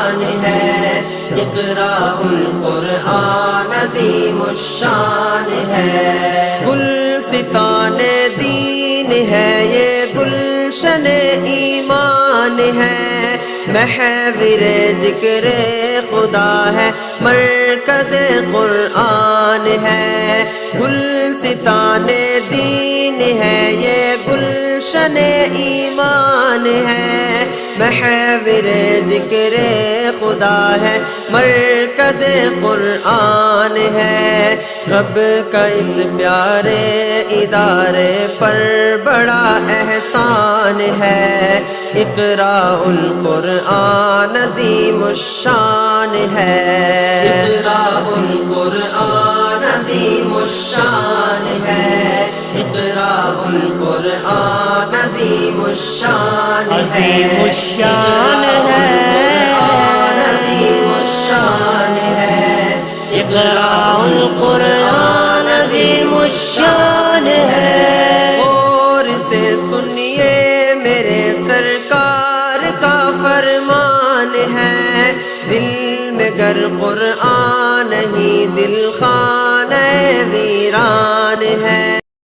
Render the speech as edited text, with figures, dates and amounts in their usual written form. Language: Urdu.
شان ہے، اقرأ القرآن عظیم الشان ہے۔ گلستان دین ہے یہ گلشن ایمان ہے، محور ذکر خدا ہے مرکز قرآن ہے۔ گلستان دین ہے یہ گلشن ایمان ہے، محور ذکر خدا ہے مرکز قرآن ہے۔ رب کا اس پیارے ادارے پر بڑا احسان ہے، اقرأ القرآن عظیم الشان ہے، اقرأ القرآن عظیم الشان ہے، اقرأ القرآن عظیم الشان ہے، عظیم الشان ہے، عظیم الشان ہے، اقرأ القرآن عظیم الشان ہے۔ اور سے سنیے میرے سرکار کا فرمان ہے، دل میں گر قرآن نہیں دل خانہ ویران ہے۔